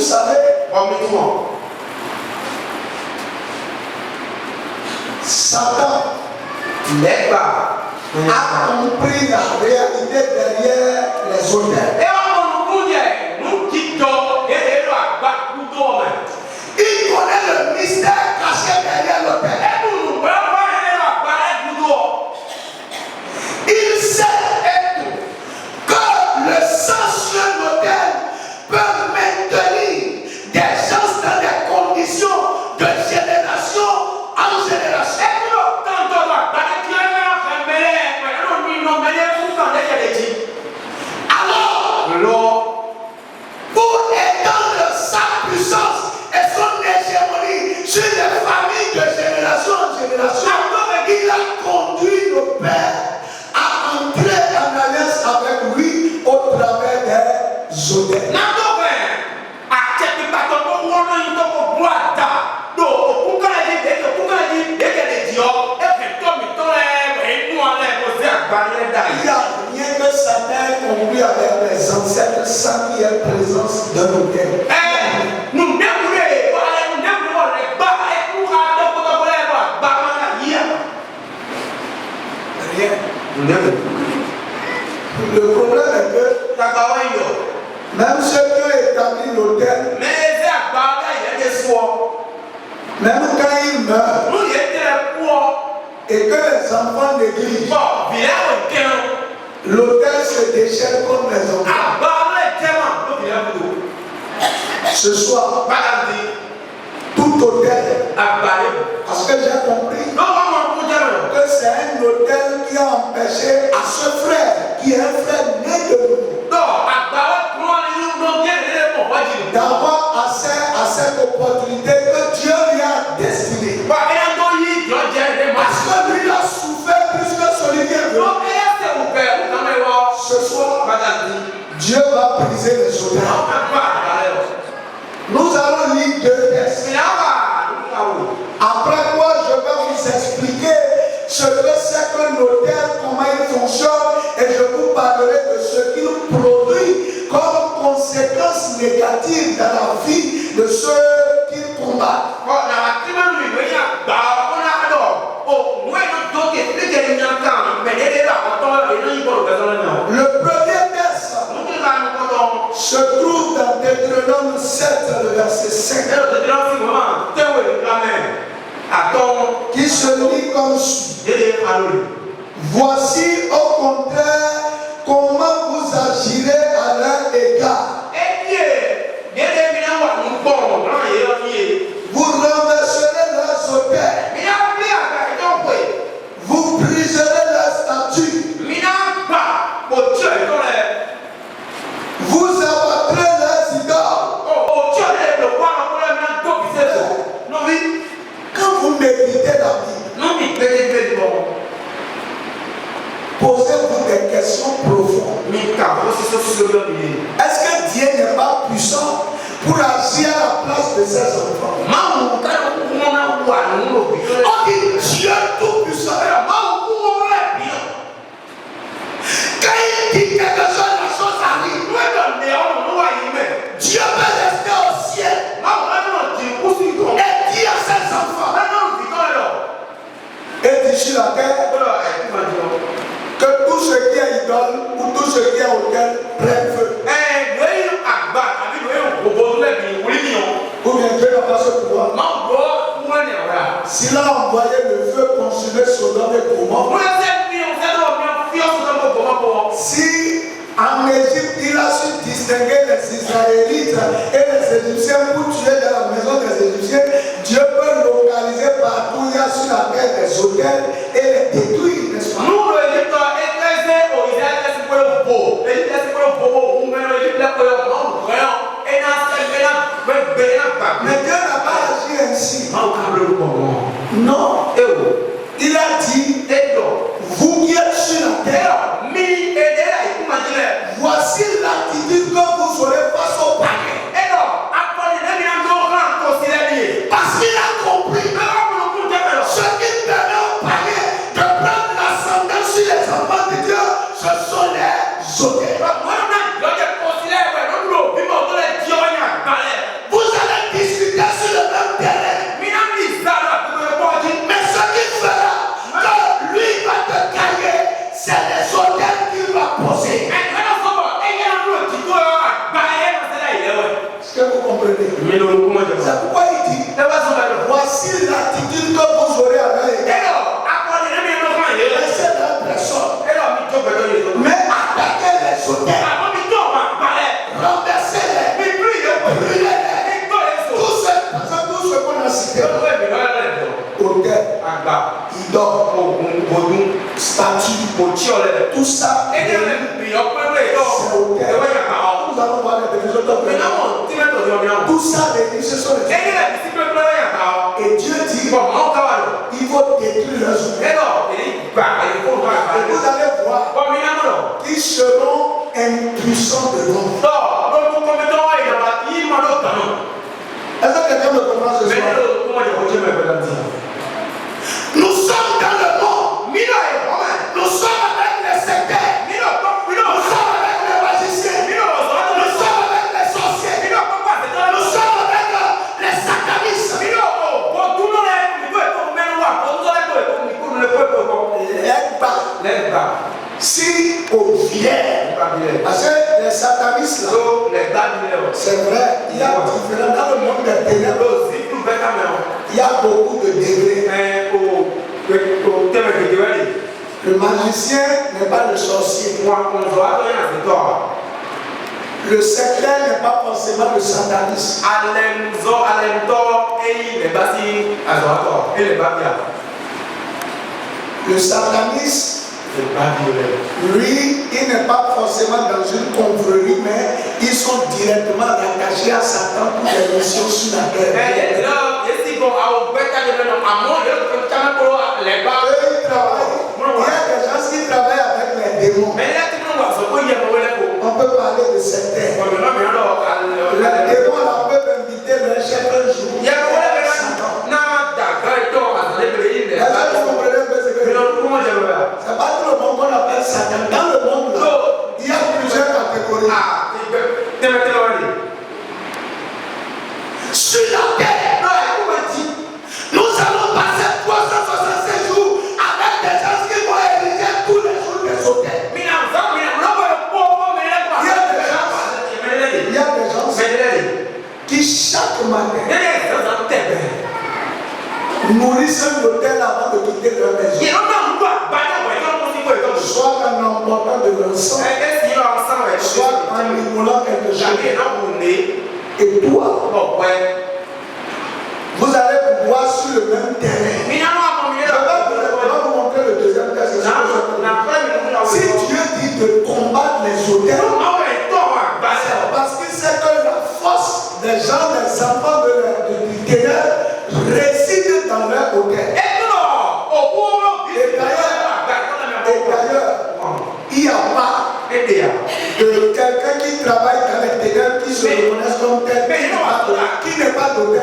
savez, Satan a compris la réalité derrière les autels. Il connaît le mystère caché derrière l'autel. Il sait que le sensuel autel peut maintenir des gens dans des conditions de génération en génération. Alors, pour étendre sa puissance et son hégémonie sur les familles de génération en génération, il a conduit le Père à entrer en alliance avec lui au travers des autels. Il n'y a rien que Satan ait compris avec les ancêtres sans qu'il y ait présence d'un autel. Rien. Le problème est que même ceux qui ont établi l'autel, même quand ils meurent, et que les enfants négligent, l'autel se déchaîne comme les enfants. Ce soir, tout autel, parce que j'ai compris que c'est un autel qui a empêché à ce frère, qui est un frère né de nous, d'avoir accès à cette opportunité que Dieu lui a destinée. Parce que lui a souffert plus que celui qui est venu. Ce soir, Dieu va briser les autels. Nous allons lire 2 textes. Après quoi, je vais vous expliquer ce que c'est qu'un autel, comment il fonctionne, et je vous parlerai de ce qu'il produit comme conséquence négative dans la vie de ceux qui combattent. Le premier texte se trouve dans Deutéronome 7, le verset 5, qui se lit comme suit. Voici au contraire comment vous agirez à leur égard. Vous renverserez leurs autels. Vous briserez leurs statues. Vous abattrez leurs idoles. Quand vous méditez la Bible, posez-vous des questions profondes. Est-ce que Dieu n'est pas puissant pour agir à la place de ses enfants? On dit Dieu tout puissant. Quand il dit quelque chose, la chose arrive. Dieu peut rester au ciel et dire à ses enfants et dit sur la terre que tout ce qui est idole ou tout ce qui est autel prenne feu. Ou bien Dieu n'a pas ce pouvoir. S'il a envoyé le feu consumer Sodome et Gomorrhe, si en Égypte il a su distinguer les Israélites et les Égyptiens pour tuer dans la maison des Égyptiens, Dieu peut localiser partout il y a sur la terre des autels et les détruire, n'est-ce pas? Mais Dieu n'a pas agi ainsi. Non. Il a dit, vous qui êtes sur la terre, voici l'attitude que vous aurez face au païen. Parce qu'il a compris ce qui permet au païen de prendre l'ascendant sur les enfants de Dieu, ce sont les autels. C'est pourquoi il dit, voici l'attitude que vous aurez avec eux. Laissez leur personne. Mais attaquez les autels. Renversez-les. Brûlez-les. Tout ce qu'on a cité. Autel, idole, statue, tout ça. C'est autel. Nous allons voir les définitions de tout ça, ce sont les et Dieu dit, il faut détruire leurs outils. Et vous allez voir qu'ils seront impuissants de l'homme. Est-ce que quelqu'un me comprend ce soir? Nous sommes dans le monde. Nous sommes avec les sectaires. Nous sommes avec les magiciens. Nous sommes avec les sorciers. Nous sommes avec les satanistes. Les bas. Si au vierge, parce que les satanistes là, c'est vrai, il y a différents dans le monde des ténèbres. Il y a beaucoup de degrés. Le magicien n'est pas le sorcier. Le sectaire n'est pas forcément le sataniste. Le sataniste, lui, il n'est pas forcément dans une confrérie, mais ils sont directement rattachés à Satan pour les missions sur la terre. Il y a des gens qui travaillent avec les démons. On peut parler de sectaire. Les démons peuvent inviter leur chef un jour. C'est pas tout le monde qu'on appelle Satan. Dans le monde, là, il y a plusieurs catégories. Sur la terre, nous allons passer 365 jours avec des gens qui vont ériger tous les jours des hôtels. Il y a des gens qui chaque matin nourrissent un hôtel avant de quitter leur maison. Soit en emportant de l'encens, soit en immolant quelque chose. Et toi, vous allez pouvoir sur le même terrain. Je vais vous montrer le deuxième texte. Si Dieu dit de combattre les hôtels, parce qu'il sait que la force des gens, des enfants du ténèbres réside dans leur hôtel. Et d'ailleurs, il n'y a pas de quelqu'un qui travaille dans les ténèbres qui se reconnaissent comme tel, qui n'est pas d'hôtel.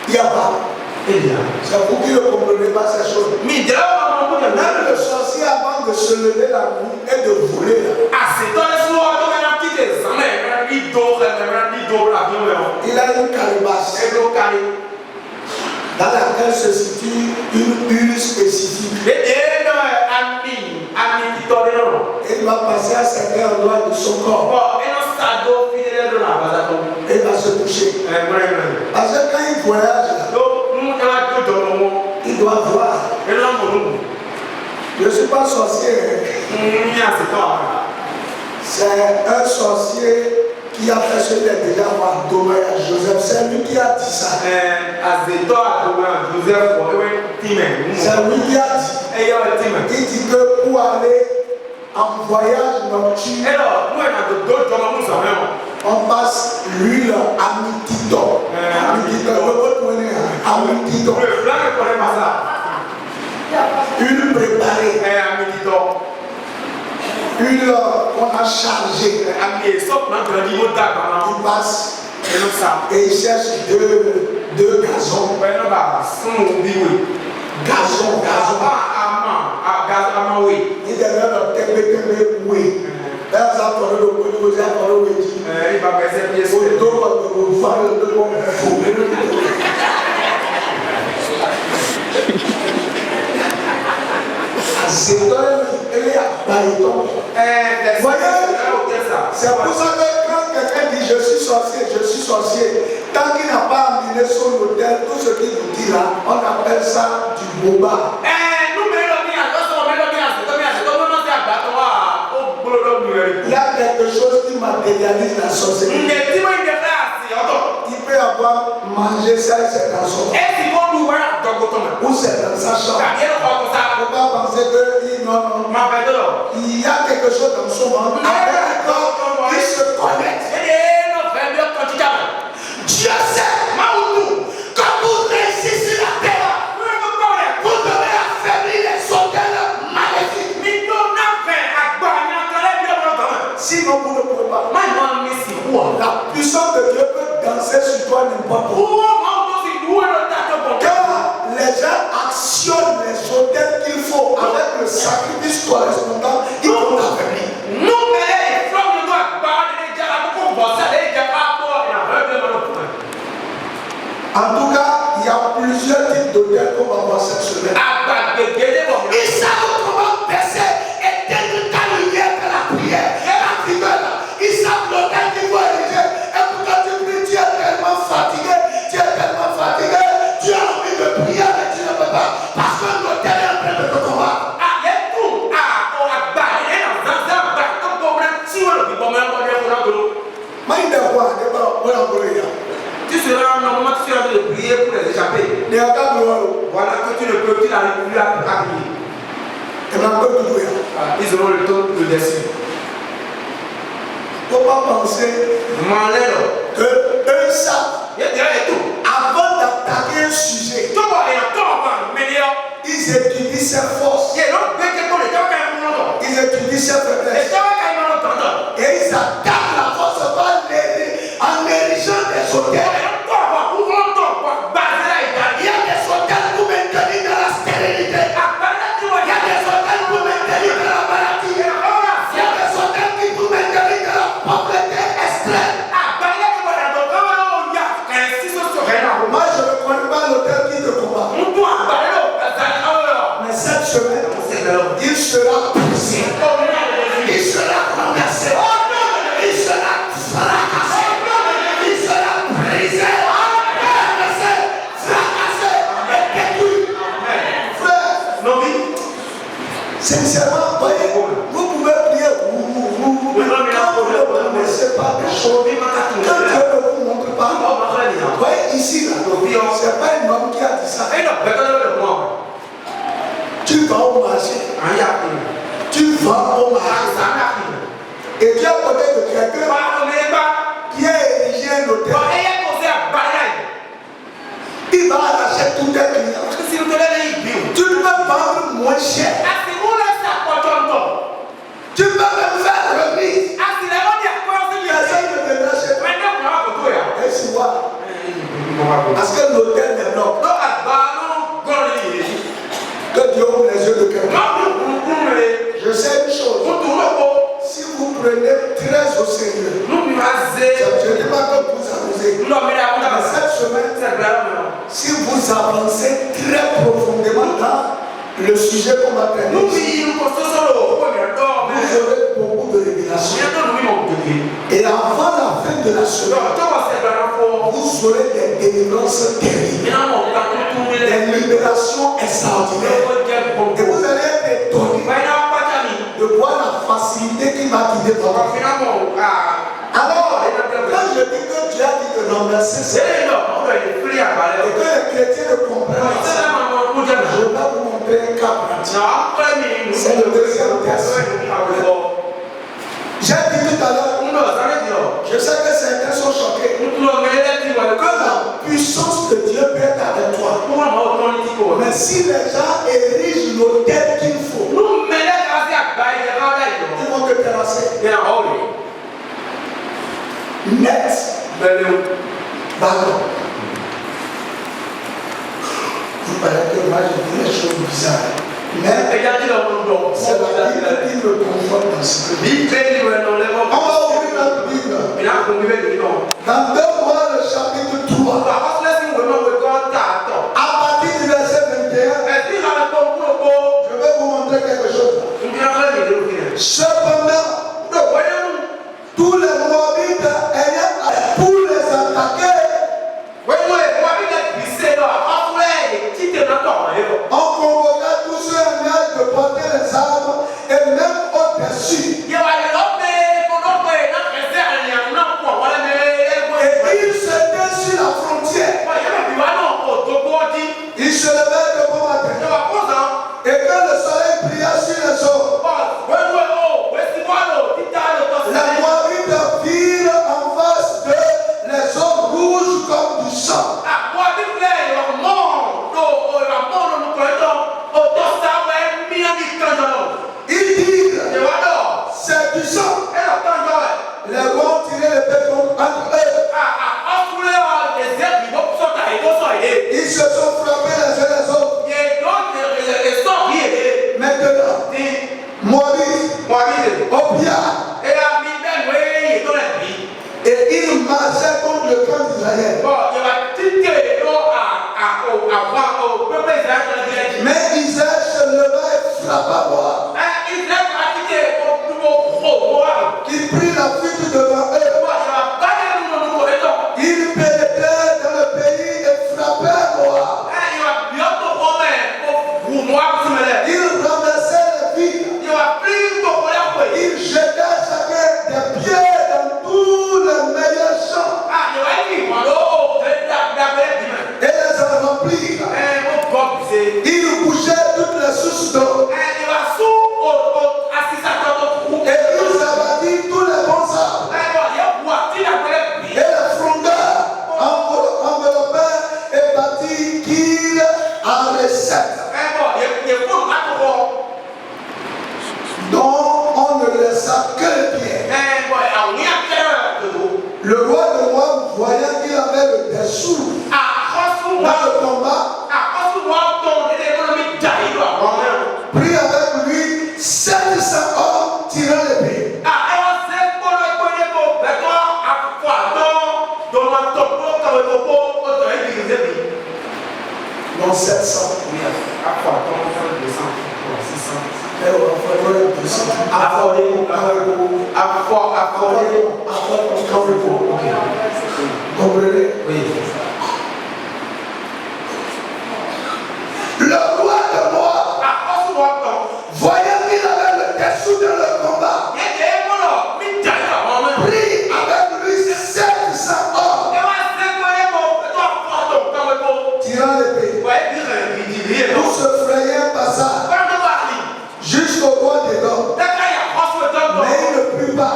Il n'y a pas. C'est vous qui ne comprenez pas ces choses. Même le sorcier, avant de se lever la nuit et de voler, il a une calebasse dans laquelle se situe une huile spécifique. Il va passer à certains endroits de son corps. Et il va se toucher. Parce que quand il voyage, il doit voir. Je ne suis pas sorcier. C'est un sorcier qui a fait ce qu'il a déjà endommagé à Joseph. C'est lui qui a dit ça. C'est lui qui a dit. Il dit que pour aller en voyage nocturne, on passe l'huile amitido. Huile préparée. Huile qu'on a chargée. Il passe et il cherche deux gazons. Gazon. Il devrait le tébé, oui. C'est pour ça que quand quelqu'un dit je suis sorcier, tant qu'il n'a pas amené son hôtel, tout ce qu'il nous dit là, on appelle ça du boba. Il y a quelque chose qui matérialise la sorcellerie. Il peut avoir mangé ça et c'est dans son ou c'est dans sa chambre. Il ne faut pas penser que non. Il y a quelque chose dans son monde. Avec le corps, il se connecte. Dieu sait, quand vous réussissez sur la terre, vous devez affaiblir les soldats maléfiques. Sinon, vous ne pouvez pas. La puissance de Dieu peut danser sur toi n'importe où. Car les gens actionnent les hôtels qu'il faut avec le sacrifice correspondant, ils vont affaiblir. En tout cas, il y a plusieurs types d'hôtels qu'on va voir cette semaine. Ils savent comment percer, éteindre ta lumière de la prière. Ils savent l'hôtel qu'il faut ériger. Et pourquoi tu pries, tu es tellement fatigué, tu as envie de prier, mais tu ne peux pas. Parce que l'hôtel est en train de te combattre. Tu seras normalement tu seras de prier pour les échapper. Voilà que tu ne peux plus arriver plus à prier. Ils auront le temps de dessus. Il ne faut pas penser que eux savent. Avant d'attaquer un sujet, ils étudient ses forces. Ils étudient ses faiblesses. Et ils attaquent la force en érigeant des hôtels. Il y a des hôtels pour maintenir dans la stérilité. Il y a des hôtels pour maintenir dans la maladie. Il y a des hôtels qui pour maintenir dans la pauvreté extrême. Moi je ne connais pas l'hôtel qui te combat. Mais cette semaine, il sera poussé. Il sera renversé. Il sera fracassé. Il sera brisé. Fracassé et détruit. Frère, sincèrement, voyez, vous pouvez prier. Quand vous ne connaissez pas des choses, quand Dieu ne vous montre pas, voyez ici, là, c'est pas un homme qui a dit ça. Tu vas au marché. Tu vas au marché. Et tu es à côté de quelqu'un qui a érigé un hôtel. Il va arracher tous tes clients. Tu peux vendre moins cher. Tu peux même faire remise. Personne ne viendra chez toi. Et tu vois. Parce que l'hôtel est bloqué. Que Dieu ouvre les yeux de quelqu'un. Je sais une chose. Si vous prenez très au sérieux, je ne dis pas que vous abusez. Mais cette semaine, si vous avancez très profondément dans le sujet qu'on va traiter, vous aurez beaucoup de révélations. Et avant la fin de la semaine, vous aurez des délivrances terribles, des libérations extraordinaires. Et vous allez être étonnés de voir la facilité qui va guider votre vie. Alors, quand je dis que Dieu a dit de renverser ça, et que les chrétiens ne comprennent pas ça, je vais vous montrer un cas pratique. C'est le deuxième test. J'ai dit tout à l'heure, je sais que certains sont choqués, que la puissance de Dieu peut être avec toi. Mais si les gens érigent l'hôtel qu'il faut, ils vont te terrasser. Net. D'accord. Vous parlez que moi je dis les choses bizarres. Mais c'est la Bible qui me conforte dans ce que je dis. On va ouvrir notre Bible. Dans 2 Rois, le chapitre 3. À partir du verset 21, je vais vous montrer quelque chose. entre eux. Ils se sont frappés les uns les autres. Maintenant, Moïse, Obia, et ils marchaient contre le camp d'Israël. Mais Israël se leva et frappa Moab. Il prit la fuite devant eux. Il pénétrait dans le pays et frappait Moab. Il renversait les villes. Il jetait chacun des pieds dans tous les meilleurs champs et les en remplit. Il bougeait toutes les sources d'eau. Et il abattit tous les bons arbres. Et les frondeurs enveloppaient et bâtit qu'il en recette. Donc on ne laissa que les pieds. Le roi de Moab, voyant qu'il avait le dessous dans le combat, prit avec lui 700 hommes tirant l'épée. Non, 700. Comprenez? Oui. Le roi de Moab, voyant qu'il avait le dessous dans le combat, prit avec lui 700 hommes tirant l'épée. Tout ce frayant passa jusqu'au roi des Dômes. Mais il ne plut pas.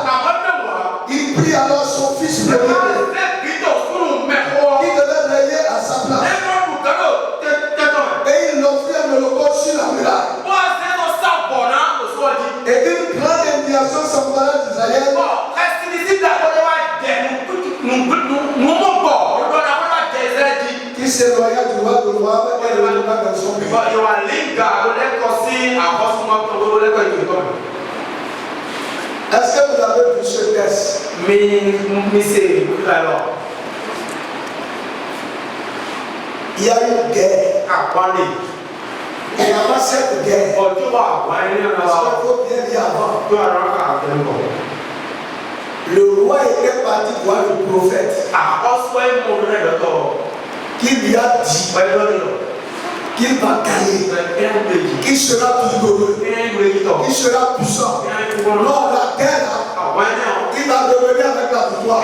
Il prit alors son fils premier qui devait veiller à sa place. Et il l'offrit un holocauste sur la muraille. Et une grande indignation s'empara d'Israël. Qui s'éloigna du roi de Moab et retourna dans son pays. Est-ce que vous avez vu ce texte? Il y a une guerre. Et avant cette guerre, parce qu'il faut bien dire avant, le roi était parti voir le prophète qui lui a dit qu'il va gagner, qu'il sera vigoureux, qu'il sera puissant. Lors de la guerre, il va revenir avec la victoire.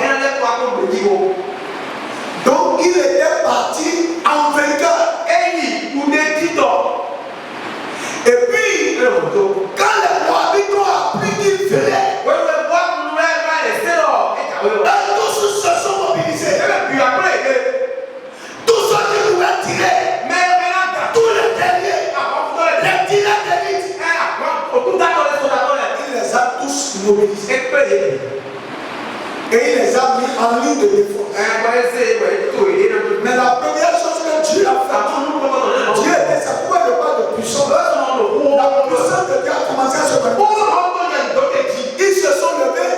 Donc il était parti en vainqueur. Et puis, quand les Moabites ont appris qu'il venait, tous se sont mobilisés. Tous ceux qui pouvaient tirer, tous les derniers, les tireurs d'élite, il les a tous mobilisés. Et il les a mis en ligne de défense. Mais la première chose que Dieu a fait, Dieu était, ça pouvait ne pas de puissance. La puissance de Dieu a commencé à se faire. Ils se sont levés.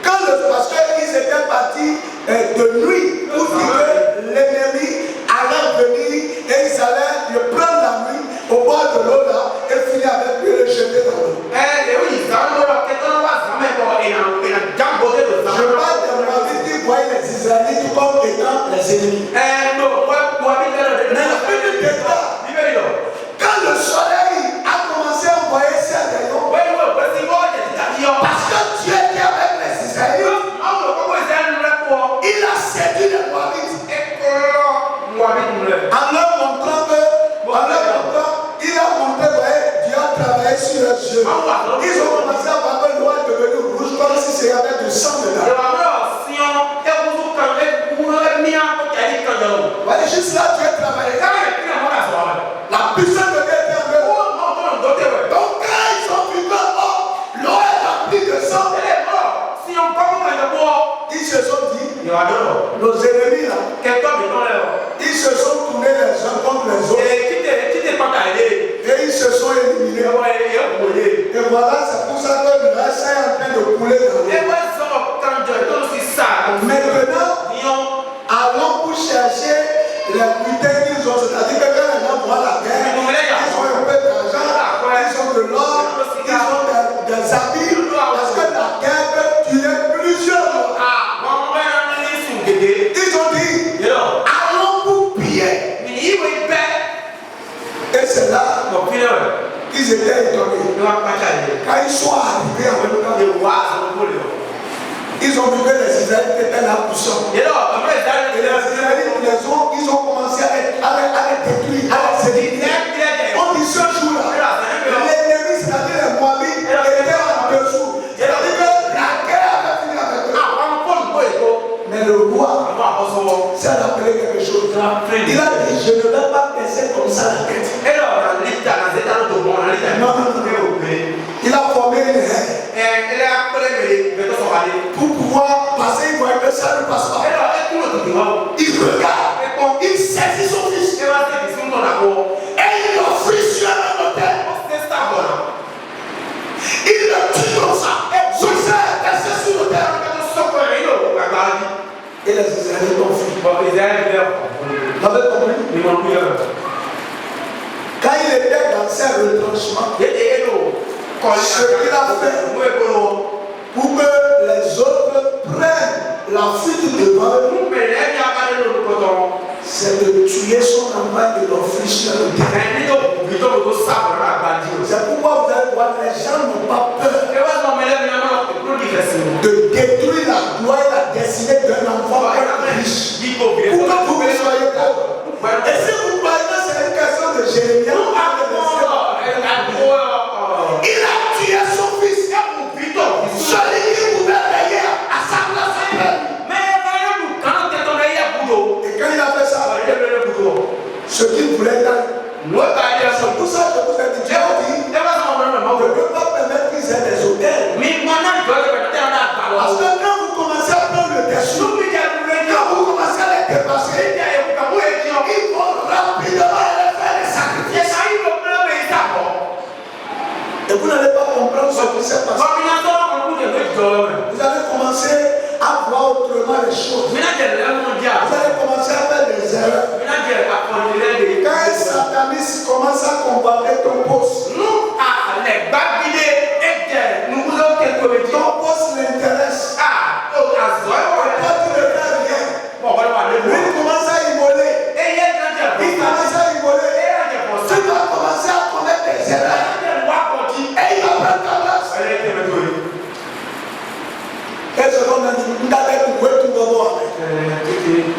Parce qu'ils étaient partis de nuit pour dire que l'ennemi allait venir et ils allaient le prendre la nuit au bord de l'eau là et finir avec lui et le jeter dans l'eau. Je parle de Moabite qui voyait les Israélites comme étant les ennemis. Mais la Bible déclare, quand le soleil a commencé à envoyer ses rayons, parce que Dieu était avec les Israélites, il a séduit les Moabites en leur montrant que, il a montré que Dieu a travaillé sur leurs yeux. Ils ont commencé à voir que l'eau est devenue rouge comme si c'était avec du sang dedans. ils se sont dit, nos ennemis là, ils se sont tournés les uns contre les autres. Et ils se sont éliminés. Et voilà, c'est pour ça que le reste est en train de couler dans l'eau. Maintenant, allons pour chercher les putains qu'ils ont. C'est-à-dire que quand les gens voient la guerre, ils ont un peu d'argent, ils ont de l'or, ils ont des habits. Parce que la guerre peut tuer plusieurs. Ils ont dit, allons pour piller. Et c'est là qu'ils étaient étonnés. Quand ils sont arrivés en même temps, ils ont vu que les Israélites étaient là puissants. Et les Israélites, ils ont commencé à les détruire, à les séduire. On dit ce jour-là, l'ennemi, c'est-à-dire les Moabites, étaient en dessous. C'est-à-dire que la guerre avait fini avec eux. Mais le roi s'est rappelé quelque chose. Il a dit, je ne vais pas baisser comme ça la tête. Non. Il a formé une haie pour pouvoir passer. Il voit que ça ne passe pas. Il regarde, il saisit son fils et il l'offrit sur un autel. Il le tue comme ça. Son sang est resté sur l'autel. Et les Israélites ont fui. Vous avez compris? Quand il était dans ses retranchements, ce qu'il a fait pour que les autres prennent la fuite devant eux, c'est de tuer son enfant et de l'offrir sur le terrain. C'est pourquoi vous allez voir, les gens n'ont pas peur de détruire la gloire et la destinée d'un enfant riche. Pour que vous soyez pauvres. Et si vous croyez que c'est une question de Jérémie, il a tué son fils. Celui qui pouvait payer à sa place. Et quand il a fait ça, ce qu'il voulait dire, c'est pour ça que je vous ai dit, Dieu dit, ne peut pas permettre qu'ils aient des hôtels. Parce que quand vous commencez à prendre le dessus, quand vous commencez à les dépasser, ils vont rapidement aller faire des sacrifices. Et vous n'allez pas comprendre ce qui s'est passé. Vous allez commencer à voir autrement les choses. Vous allez commencer à faire des erreurs. Quand un sataniste commence à combattre ton poste, ton poste l'intéresse. Toi, tu ne fais rien. Lui, il commence à immoler. Il commence à immoler. Tu vas commencer à commettre des erreurs. Et il va prendre ta place. Qu'est-ce qu'on a dit?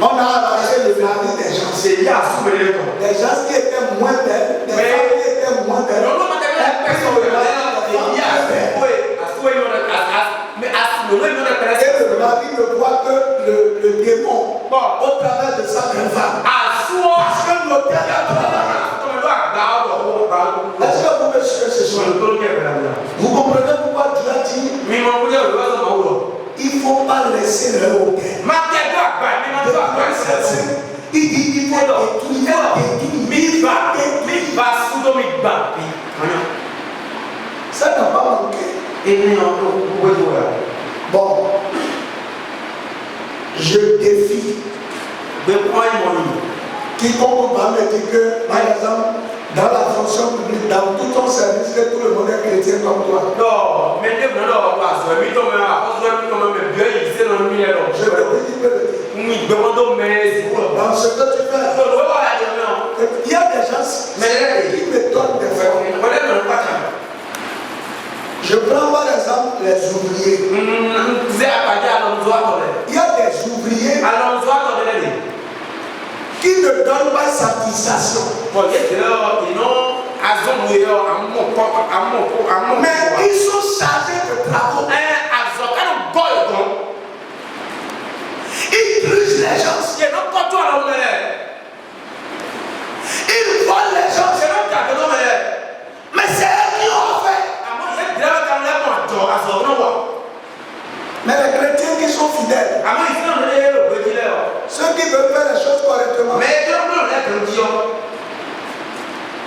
On a arraché le mari des gens. Des gens qui étaient moins belles, des femmes qui étaient moins belles. Et le mari ne voit que le démon au travers de sa belle femme. Parce que l'autel a travaillé. Est-ce que vous me suivez ce soir? Vous comprenez pourquoi Dieu a dit il ne faut pas laisser le hôtel. Il dit il faut détruire. Ça n'a pas manqué. Bon, je défie quiconque va me dire que, par exemple, dans la fonction publique, dans tout ton service, que tout le monde est chrétien comme toi. Non, mais je te dis dans ce que tu fais, il y a des gens qui me donnent des fois. Je prends par exemple les ouvriers. Il y a des ouvriers qui ne donnent pas satisfaction. Mais ils sont chargés de travaux. Ils grugent les gens. Ils volent les gens. Mais c'est eux qui ont fait. Mais les chrétiens qui sont fidèles. Àmọ́ ìfẹ́ òun lé ògbéjìlẹ̀ ọ̀. Ceux qui veulent faire les choses correctement. Mais kí ló ń lò lẹ́kọ̀ọ́ jí ọ́?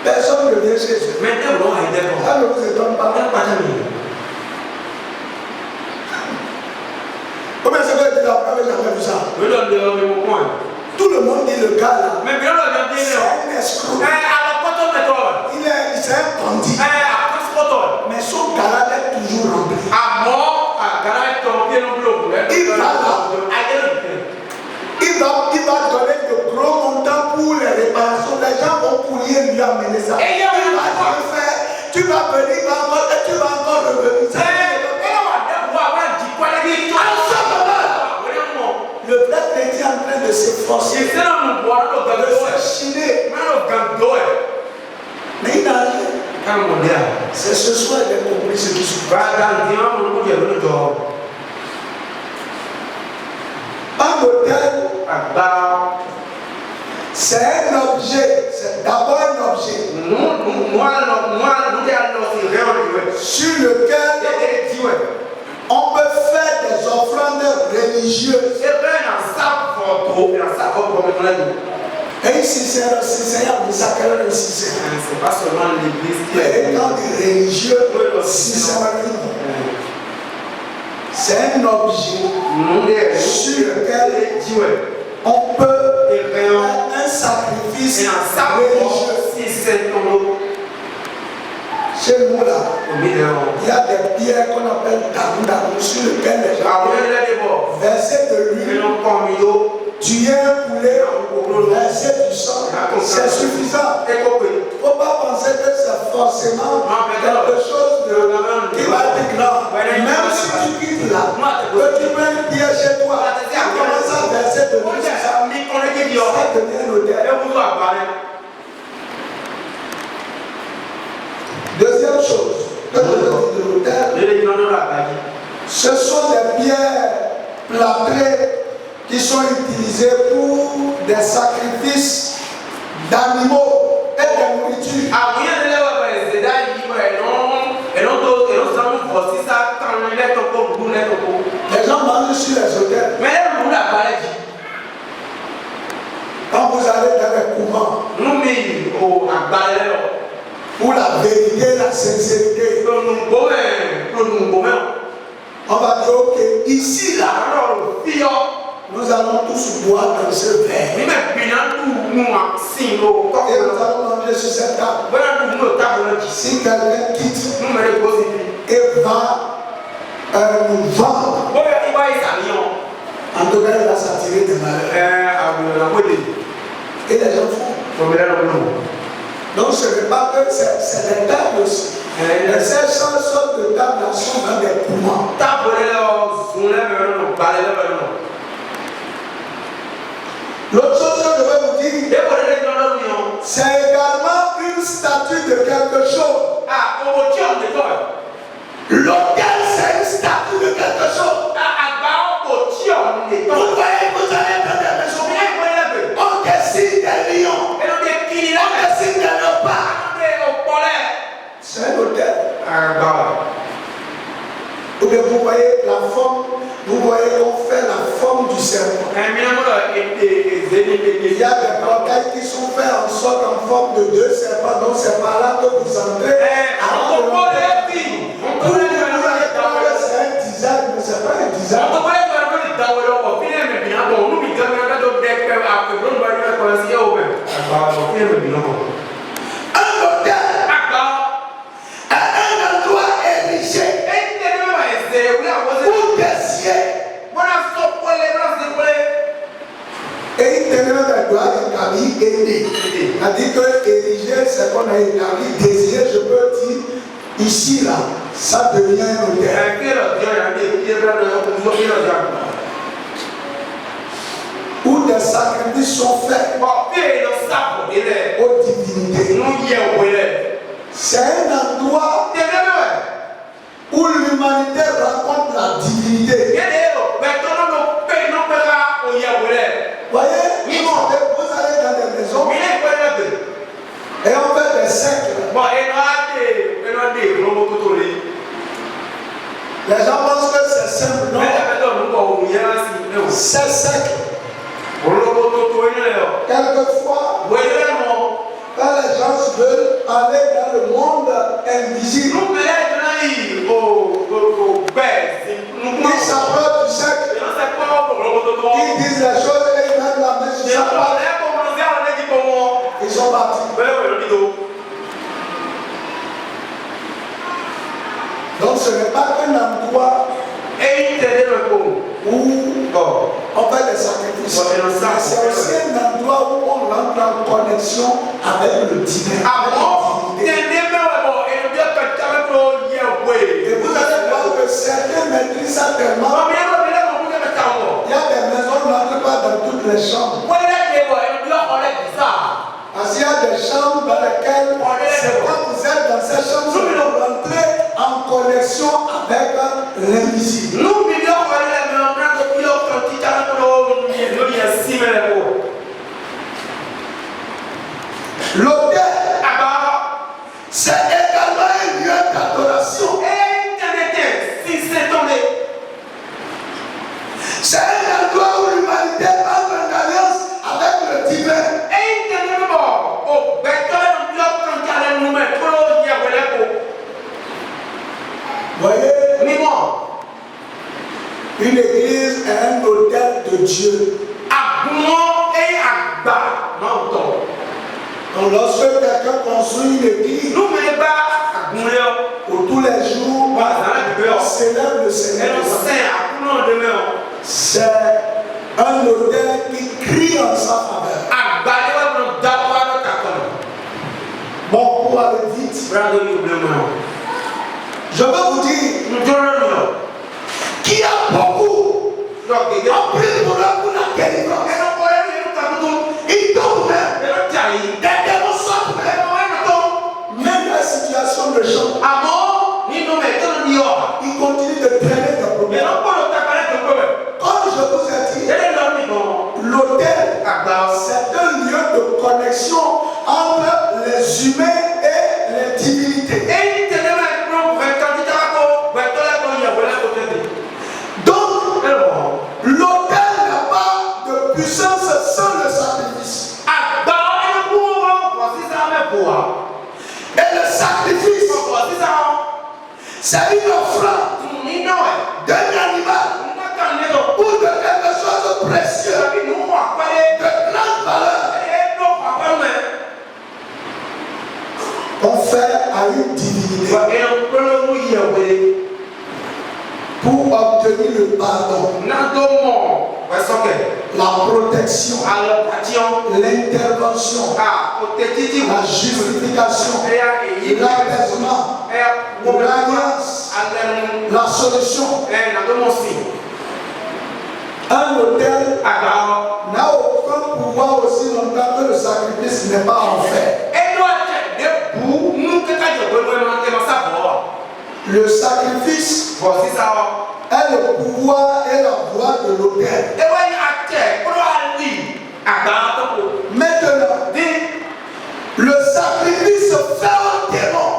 Personne ne vient chez eux. Mais tẹ́ òun àìdẹ́ kan. Ça ne vous étonne pas. Ẹ pàtó mi. Combien ça fait de la première jamais vu ça? Oui, le point. Tout le monde dit le gars là. Mais bien le gars dit C'est un escroc. alors quand on met C'est un bandit. Mais son garage est toujours rempli. Il va donner de gros montants pour les réparations. Les gens vont courir lui amener ça. Et il va te faire. Tu vas venir, tu vas encore revenir. Le vrai chrétien est en train de s'efforcer, de se chiner. Mais il n'a rien. C'est ce soir qu'il a compris ce qui se passe. Un hôtel, c'est un objet. C'est d'abord un objet. Sur lequel on peut faire des offrandes religieuses. Et ici, c'est un sacré sincère. C'est pas seulement l'église qui est. Mais quand des religieux, c'est un objet sur lequel on peut faire un sacrifice religieux. Chez nous là, il y a des pierres qu'on appelle tabou sur lesquelles les gens verser de l'huile, tuer un poulet, verser du sang, c'est suffisant. Il ne faut pas penser que c'est forcément quelque chose qui va être grand. Même si tu quittes là, que tu prends une pierre chez toi, tu commences à verser de l'huile sur ça, ça devient l'autel. Deuxième chose, que je veux dire de l'autel, ce sont des pierres plâtrées qui sont utilisées pour des sacrifices d'animaux et de nourriture. Les gens mangent sur les autels. Quand vous allez dans les couvents, pour la vérité, la sincérité, on va dire ok, ici là, nous allons tous boire dans ce verre. Et nous allons manger sur cette table. Si quelqu'un quitte et va nous vendre, en tout cas il va s'attirer de malheur. Et les gens font. Donc ce n'est pas que c'est des tables aussi. Les 500 sortes de tables sont dans des courants. L'autre chose que je vais vous dire, c'est également une statue de quelque chose. L'autel, c'est une statue de quelque chose. Vous voyez, vous allez dans des maisons, on dessine des lions, on dessine des léopards. C'est un hôtel. Ou bien vous voyez la forme, vous voyez on fait la forme du serpent. Il y a des portails qui sont faits en sorte en forme de deux serpents, donc c'est par là que vous entrez. C'est un design, mais c'est pas un design. Un hôtel à un endroit érigé ou décié. Et il tenait un doigt de Camille aidé. On a dit que érigé, c'est qu'on a établi. Désiré, je peux dire, ici là, ça devient un hôtel. Où des sacrifices sont faits aux divinités. C'est un endroit où l'humanité rencontre la divinité. Voyez, vous allez dans des maisons et on fait des cercles. Les gens pensent que c'est simple, non? c'est sec. Quelquefois, quand les gens veulent aller dans le monde invisible, ils s'approchent du sec, ils disent les choses et ils mettent la main sur sa part. Ils sont partis. Donc ce n'est pas un endroit où on fait des sacrifices. C'est aussi un endroit où on rentre en connexion avec le divin. Et vous allez voir que certains maîtrisent ça tellement. Il y a des maisons où on n'entre pas dans toutes les chambres. Parce qu'il y a des chambres dans lesquelles, c'est quand vous êtes dans ces chambres, vous rentrez en connexion avec l'invisible. L'autel, c'est également un lieu d'adoration. C'est un endroit où l'humanité entre en alliance avec le divin. Voyez, une église est un hôtel de Dieu. Donc lorsque quelqu'un construit une église, où tous les jours on célèbre le Seigneur, c'est un hôtel qui crie en sa faveur. Bon, pour aller vite, je veux vous dire qu'il y a beaucoup qui ont pris pour la délivrance. Ils tombent même. Des démons sortent même la situation de chant. Ils continuent de traîner des problèmes. Comme je vous ai dit, l'autel, c'est un lieu de connexion entre les humains et les divinités. Donc, l'autel n'a pas de puissance sans le sacrifice. Et le sacrifice, c'est une offrande d'un animal ou de quelque chose de précieux, de grande valeur, qu'on fait à une divinité pour obtenir le pardon, la protection, l'intervention, la justification, l'apaisement, l'alliance, la solution. Un hôtel n'a aucun pouvoir aussi longtemps que le sacrifice n'est pas en fait. Le sacrifice est le pouvoir et la voix de l'autel. Maintenant, le sacrifice fait un démon.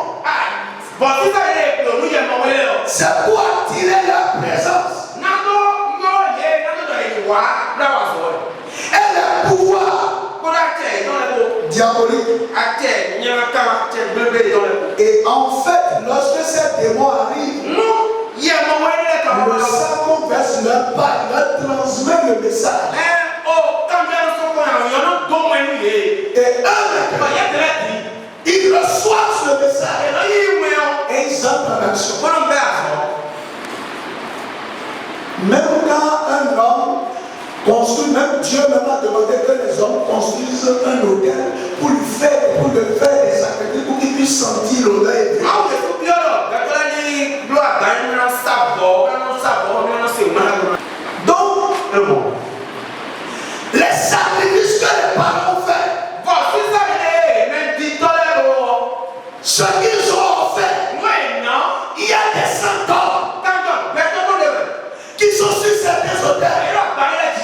C'est pour attirer la présence. Et le pouvoir diabolique. Et en fait, lorsque ces démons arrivent, le sang qu'on verse leur transmet le message. Et ils reçoivent ce message et ils entrent en action. Même quand un homme construit, même Dieu même a demandé que les hommes construisent un hôtel pour le faire des sacrifices, pour qu'il puisse sentir l'odeur. Donc, les sacrifices que les parents font, ce qu'ils ont fait, il y a des centaures qui sont sur certains hôtels.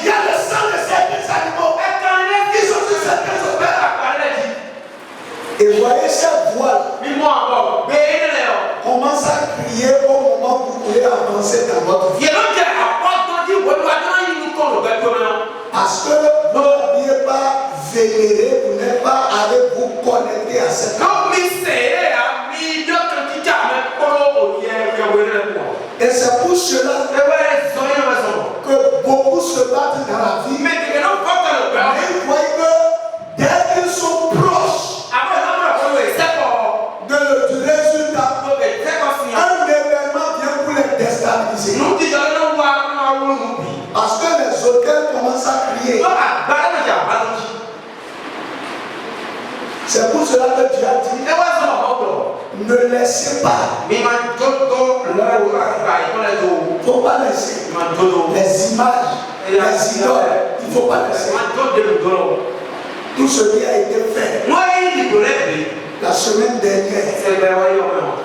Il y a le sang de certains animaux qui sont sur certains hôtels. Et voyez cette voix commence à crier au moment où vous voulez avancer dans votre vie. Parce que vous n'aviez pas vénéré, vous n'êtes pas allé vous connecter à cette et c'est pour cela que beaucoup se battent dans la vie. Mais ils voient que dès qu'ils sont proches du résultat, un événement vient pour les déstabiliser. Parce que les hôtels commencent à crier. C'est pour cela que Dieu a dit ne laissez pas. Il ne faut pas laisser les images, les idoles. Il ne faut pas laisser. Tout ce qui a été fait la semaine dernière.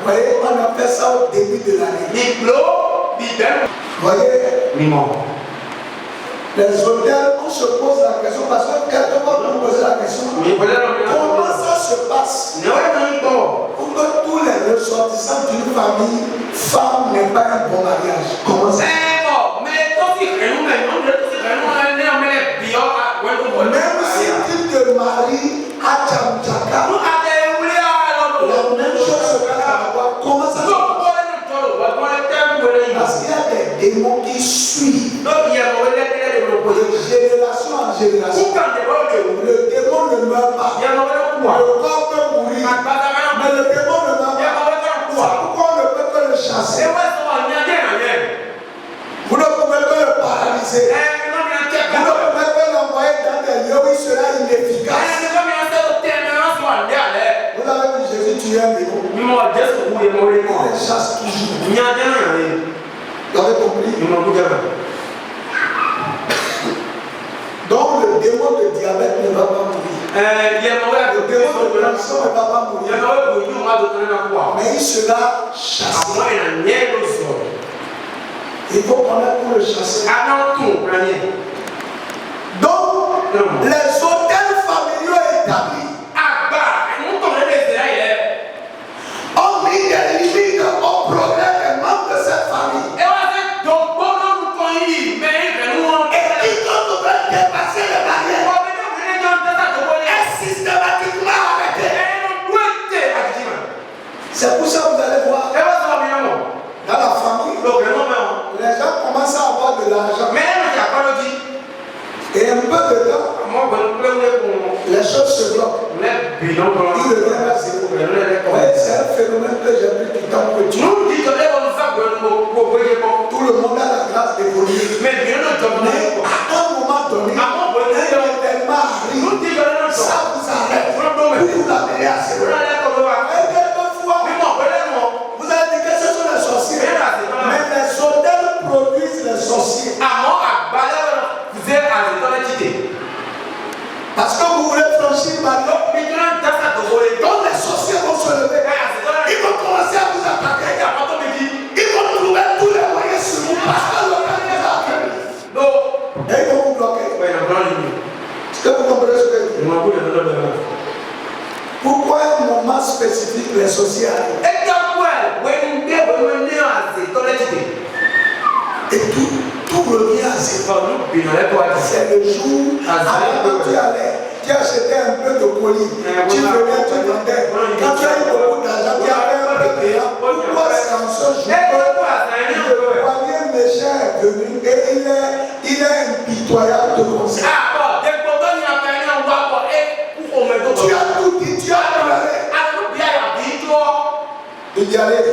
Vous voyez, on a fait ça au début de l'année. Vous voyez, les hôtels, on se pose la question parce que quelquefois on pose la question comment ça se passe pour que tous les ressortissants d'une famille, femme n'est pas un bon mariage. Comment ça? Même si tu te maries à Tchamtchaka, la même chose se passe à toi. Comment ça se passe? Parce qu'il y a des démons qui suivent de génération en génération. Le démon ne meurt pas. Le corps peut mourir, mais le démon ne meurt pas. Pourquoi on ne peut que le chasser? Vous ne pouvez que le paralyser. Vous ne pouvez que l'envoyer dans des lieux où il sera inefficace. Vous avez vu Jésus tuer un démon. Il les chasse toujours. Vous avez compris? Donc le démon de diabète ne va pas mourir. Le démon de tension ne va pas mourir. Mais il sera chassé. Il faut connaître pour le chasser. Donc, les hôtels familiaux établis ont mis des limites au progrès des membres de cette famille. Et quiconque veut dépasser les barrières est systématiquement arrêté. C'est pour ça que vous allez voir dans la famille, les gens commencent à avoir de l'argent. Et un peu de temps, les choses se bloquent. Ils reviennent à zéro. C'est un phénomène que j'ai pris du temps que tu. Tout le monde a la grâce d'évoluer. Mais à un moment donné, un événement arrive. Ça vous arrête. Vous l'amenez à zéro. Et quelquefois, vous avez dit que ce sont les sorciers. Mais les hôtels produisent les sorciers. Parce que vous voulez franchir ma langue. Donc les sorciers vont se lever. Ils vont commencer à vous attaquer. Ils vont trouver tous les moyens sur vous. Parce que le temps vous a atteint. Et ils vont vous bloquer. Est-ce que vous comprenez ce que je dis? Pourquoi un moment spécifique les sorciers arrivent? Et tout revient à zéro. C'est le jour avant que tu allais, tu achetais un peu de colis, tu venais, tu vendais. Quand tu as eu beaucoup d'argent, tu avais un peu de temps. Pourquoi c'est en ce jour que le premier méchant est venu et il est impitoyable de conseil. Tu as tout dit, tu as pleuré. Il y allait.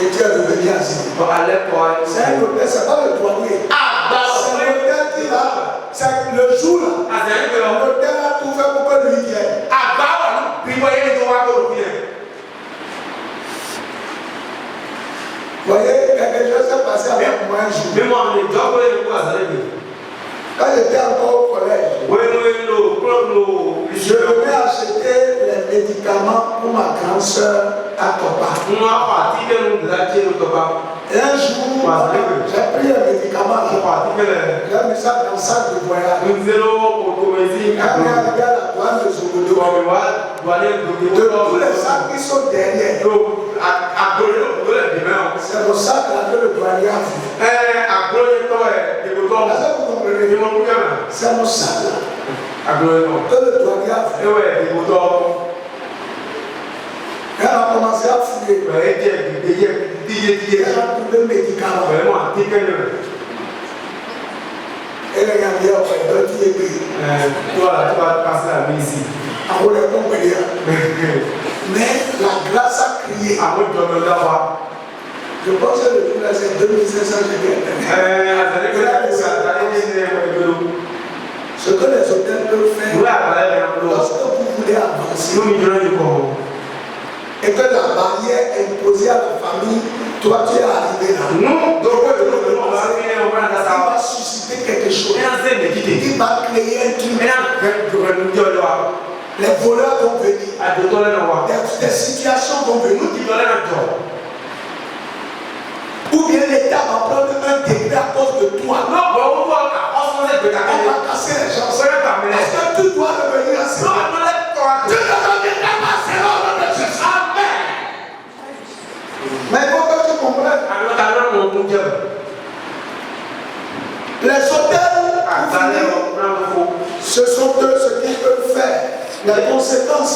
Et tu es revenu à zéro. C'est un hôtel, c'est pas le douanier. C'est l'hôtel qui a. C'est le jour là. L'hôtel a tout fait pour que lui vienne. Vous voyez, quelque chose s'est passé avec moi un jour. Quand j'étais encore au collège, je venais acheter les médicaments pour ma grande soeur à Toba. Et un jour, j'ai pris les médicaments là. J'ai mis ça dans le sac de voyage. Quand on est arrivé à la douane de Zogodo, de tous les sacs qui sont derrière, c'est le sac là que le douanier a vu. C'est mon sac là. Aglo non. Eux le douanier a fait. Eh ouais, il vous donne. Elle a commencé à fouiller. Elle a trouvé le médicament. Vraiment, elle a regardé après, elle a dit toi, tu vas passer la vie ici. Mais la grâce a crié. Je pense que le jour là, c'est 2500 ce que les hôtels peuvent faire lorsque vous voulez avancer et que la barrière imposée à la famille, toi tu es arrivé là. Il va susciter quelque chose. Il va créer un truc. Les voleurs vont venir. Des situations vont venir. Ou bien l'État va prendre un décret à cause de toi. On va casser les gens. Est-ce que tu dois revenir à ce moment? Tu ne reviendras pas à ce moment de Jésus. Mais il faut que tu comprennes. Les hôtels, ce sont eux ce qu'ils peuvent faire. Les conséquences,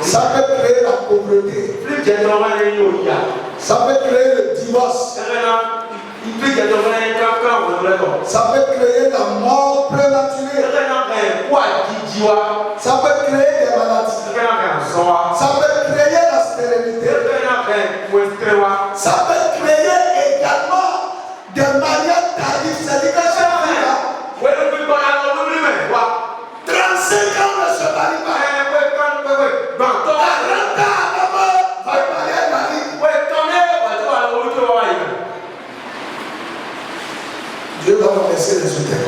ça peut créer la pauvreté. Ça peut créer le divorce. Ça peut créer la mort prématurée. Ça peut créer des maladies. Ça peut créer la stérilité. Ça peut créer également des manières tardives. C'est-à-dire que chaque fois, 35 ans ne se marie pas. 40 ans va marier un mari. Dieu va nous laisser les hôtels.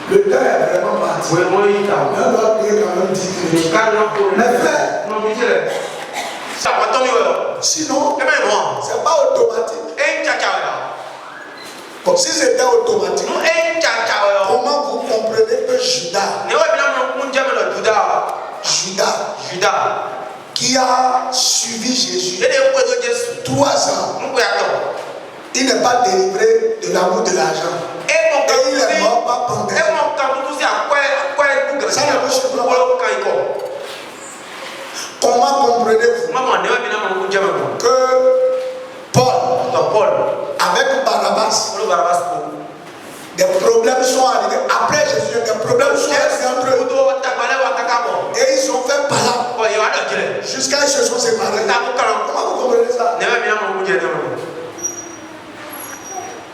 Le temps est vraiment parti. On doit prier quand même 10 minutes. Mais frère, sinon, c'est pas automatique. Si c'était automatique, comment vous comprenez que Judas, qui a suivi Jésus 3 ans, il n'est pas délivré de l'amour de l'argent. Et il est mort pas pendant. Ça ne vous surprend pas. Comment comprenez-vous que Paul, avec Barabbas, des problèmes sont arrivés. Après Jésus, des problèmes sont arrivés entre eux. Et ils ont fait palabre jusqu'à ce qu'ils se sont séparés. Comment vous comprenez ça?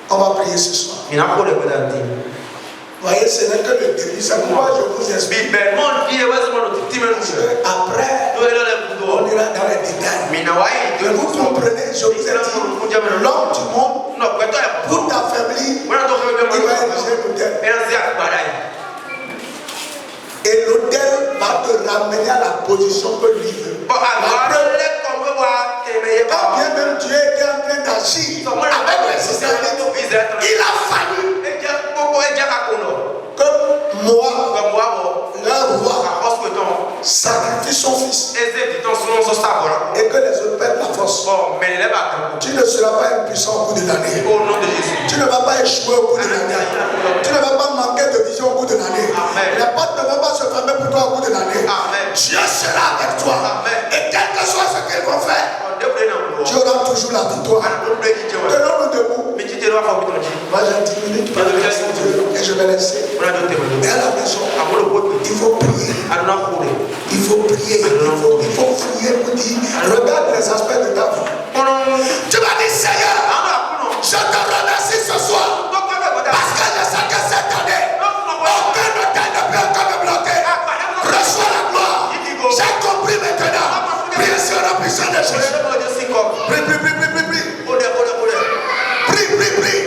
On va prier ce soir. Voyez, ce n'est que le début. C'est pourquoi je vous explique. Après, on ira dans les détails. Vous comprenez, je vous ai dit, l'homme du monde, pour t'affaiblir, il va ériger l'autel. Et l'autel va te ramener à la position que lui veut. Quand bien même Dieu était en train d'agir avec les Israélites, il a fallu que Moab, leur roi, sacrifie son fils et que les autres perdent la force. Tu ne seras pas impuissant au bout de l'année. Tu ne vas pas échouer au bout de l'année. Tu ne vas pas manquer de vision au bout de l'année. Les portes ne vont pas se fermer pour toi au bout de l'année. Dieu sera avec toi. Et quel que soit ce qu'ils vont faire, tu auras toujours la victoire. Tenons-nous debout. Moi j'ai 10 minutes pour laisser Dieu et je vais laisser. Mais à la maison, il faut prier. Il faut prier. Il faut fouiller pour dire, regarde les aspects de ta vie. Tu vas dire, Seigneur, je te remercie ce soir. Parce que je sais que cette année, aucun hôtel ne peut encore me bloquer. Reçois la gloire. J'ai compris maintenant. Prie sur la puissance de Jésus. Prie, prie, prie, prie, prie, prie. Prie, prie, prie.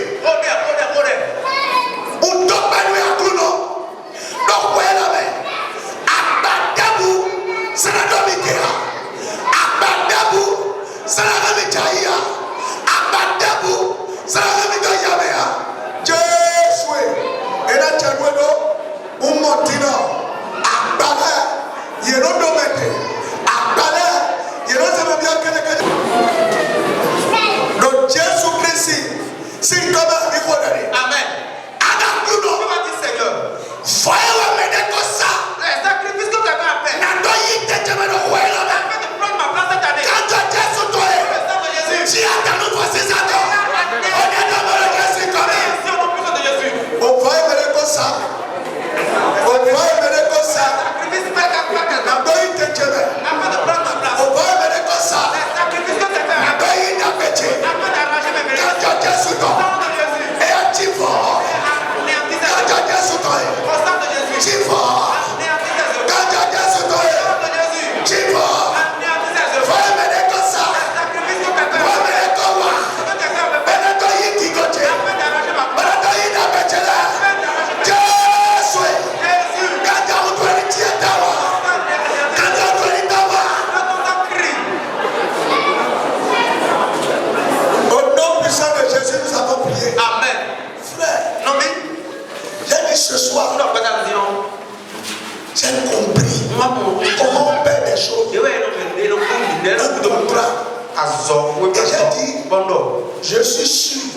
Je suis sûr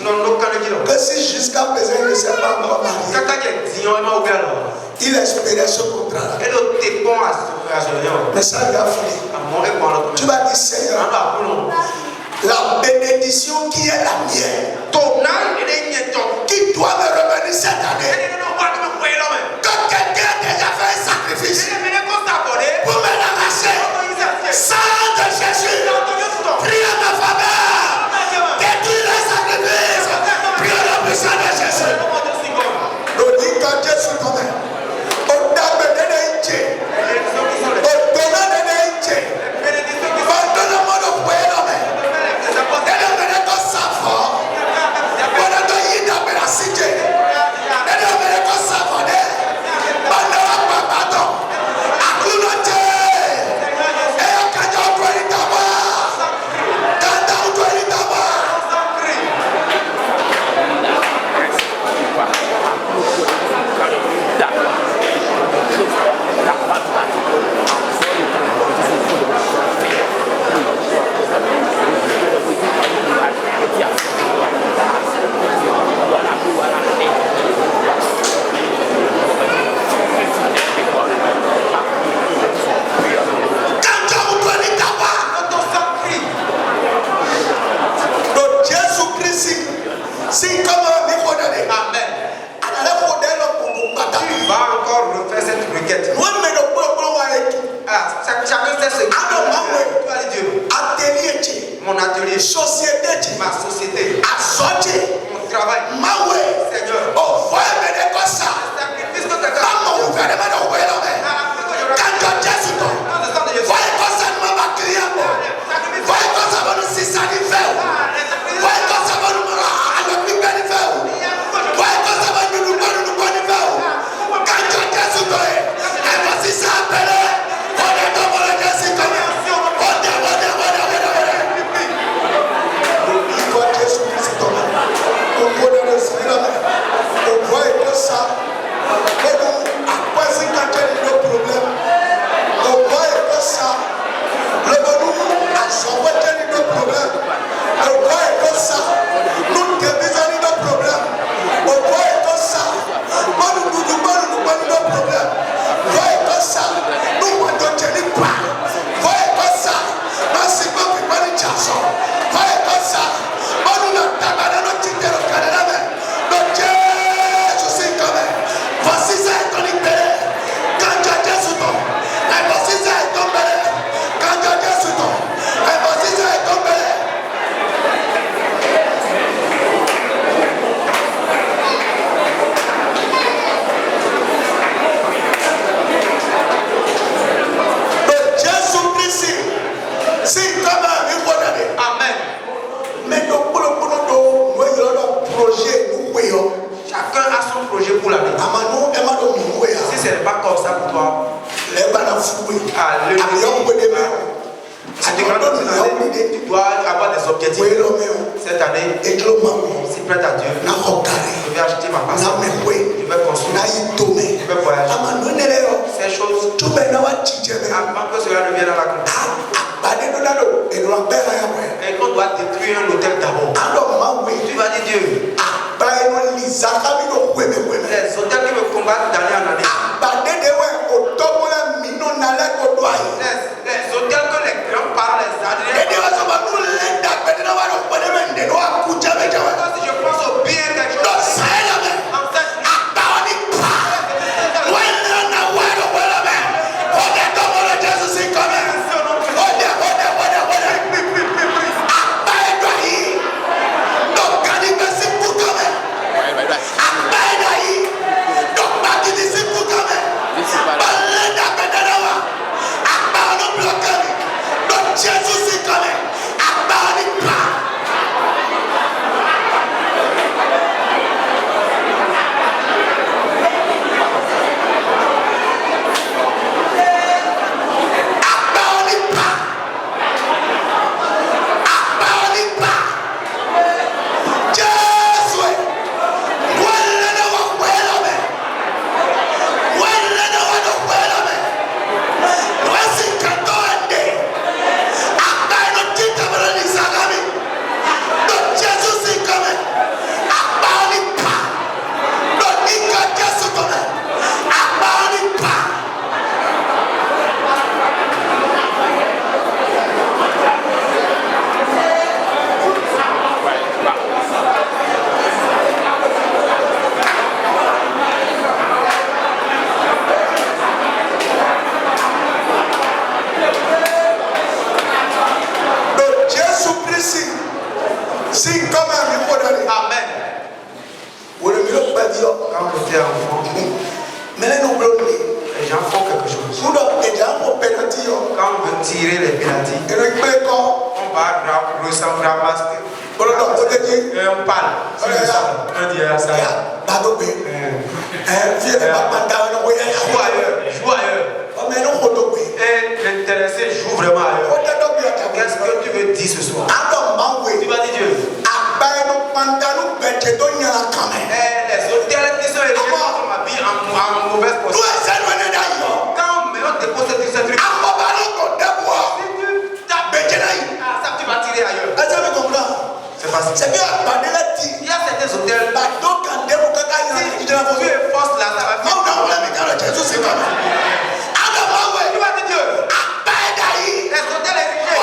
que si jusqu'à présent il ne s'est pas encore marié, il espérait ce contrat. Mais ça lui a fini. Tu vas dire, Seigneur, la bénédiction qui est la mienne, qui doit me revenir cette année, que quelqu'un a déjà fait un sacrifice pour me l'arracher, sang de Jésus, prie en ma faveur, détruis le sacrifice, prie en la puissance de Jésus. Nous dit quand Jésus tombe, au dame de Néhéché, au donnant de Néhéché, pendant le monde au foyer l'homme, elle est venue comme ça fort, pendant que il a la cité, elle est venue comme ça fort, pendant la papa, à coup de Dieu. Mon atelier, société, ma société, assorti, mon travail, ma way, Seigneur, oh, voyez mes ça. Maman, vous faites mal au quand Jésus tombe, voyez quoi ça ne m'a crié à moi, voyez quoi ça va nous si ça n'y fait, voyez quoi ça va nous faire, voyez quoi ça va nous faire, quand Jésus tombe, et voici ça appelé, on est dans le Jésus comme chacun a son projet pour l'année. Si ce n'est pas comme ça pour toi, tu dois avoir des objectifs. Cette année, si prête à Dieu, je vais acheter ma maison, je vais construire, je vais voyager. Ces choses, avant que cela ne vienne à la conclusion. Et on doit détruire un hôtel d'abord. Tu vas dire Dieu, les hôtels qui me combattent d'année en année, les hôtels que les grands-parents, les adressent. Si je pense au bien quelque chose, Amen. Quand j'étais enfant, les gens font quelque chose. Quand on veut tirer les pénaltys, on va ramasser un pal. On dit ça. Joue ailleurs. Et l'intéressé joue vraiment ailleurs. Qu'est-ce que tu veux dire ce soir? Tu vas dire Dieu. Les hôtels qui sont érigés contre ma vie en mauvaise position. Quand on dépose ce truc, si tu tapes, ça tu vas tirer ailleurs. C'est facile. Il y a certains hôtels. Si tu es force là, ça va faire. Tu vas dire Dieu. Les hôtels érigés.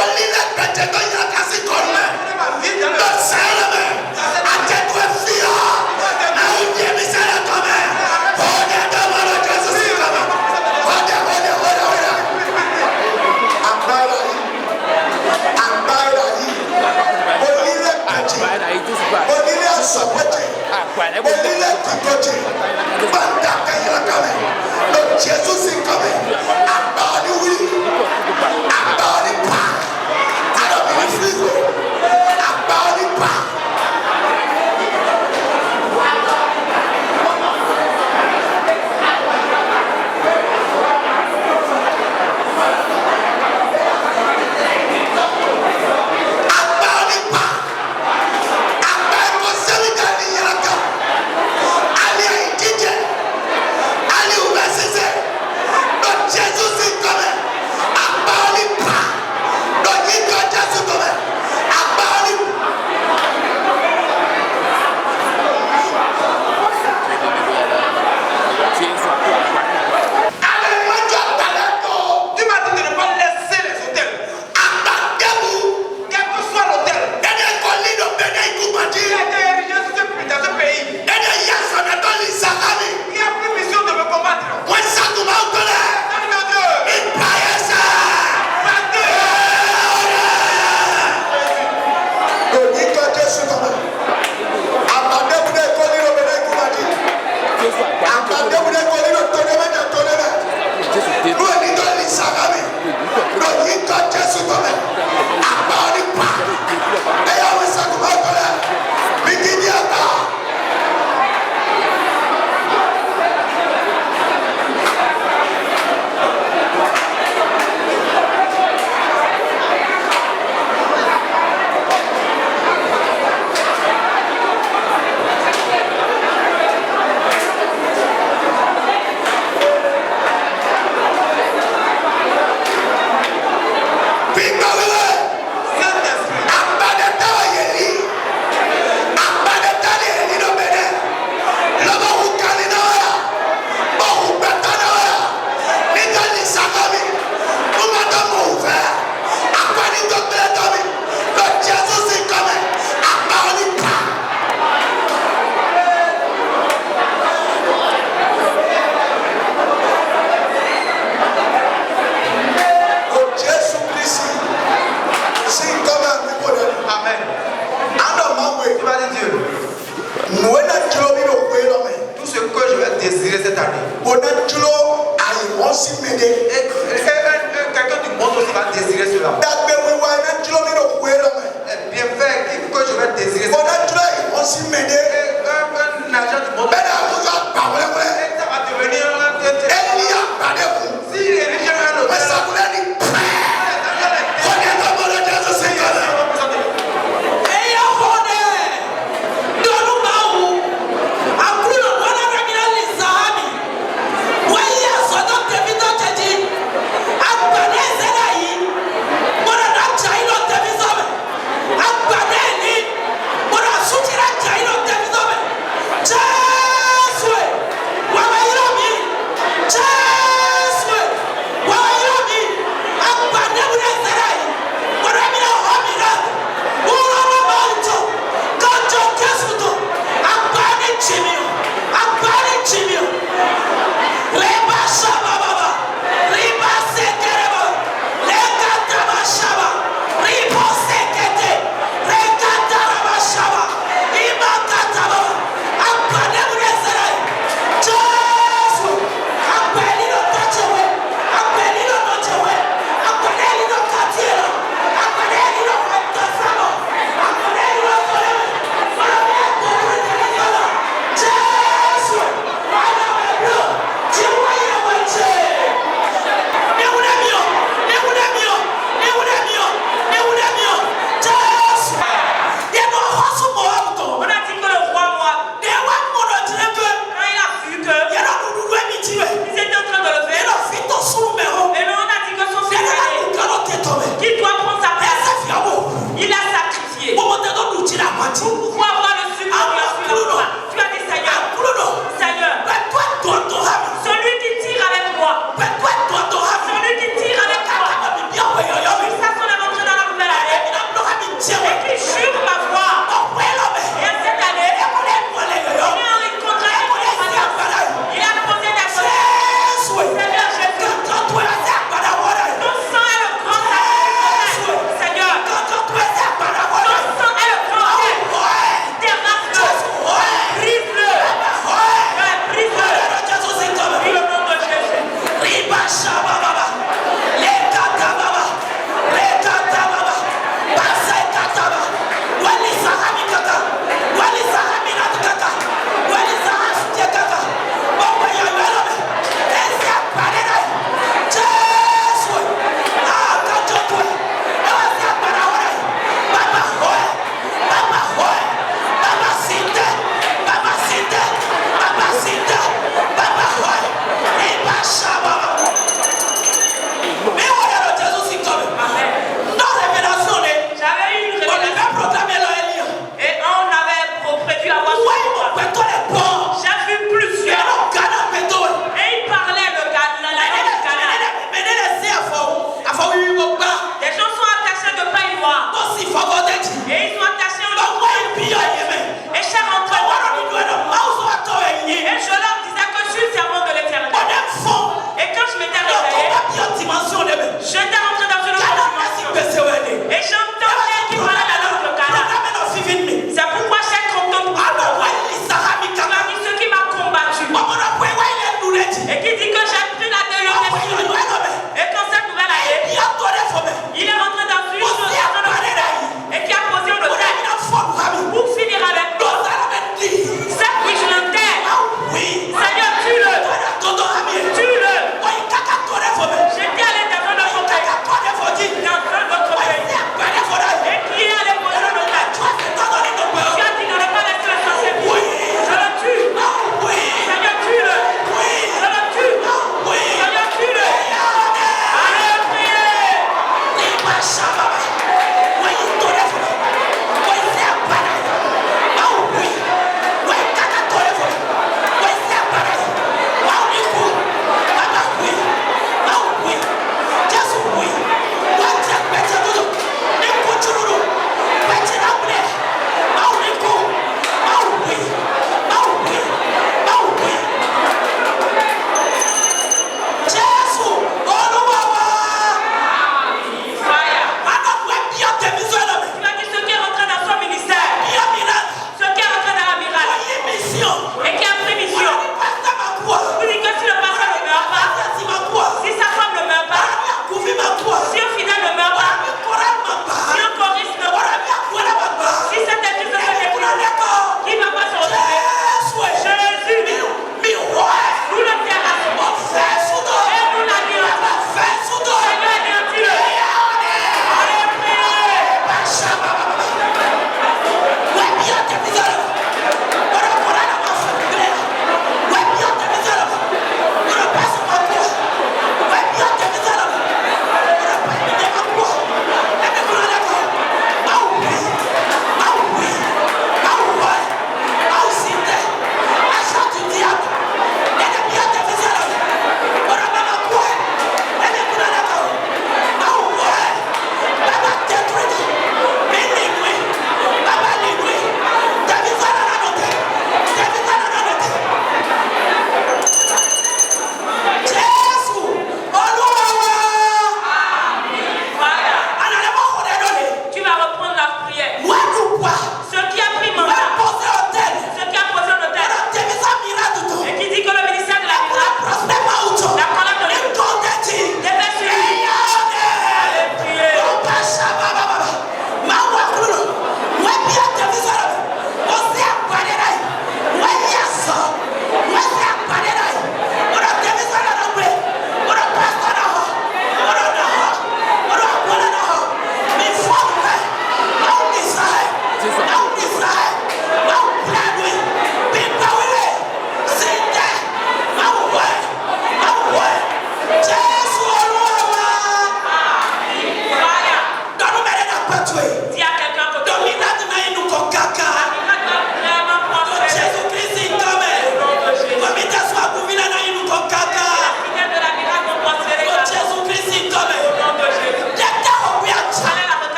Jesus is coming. About the will. About the power. I don't believe this. About the power.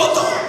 ton temps.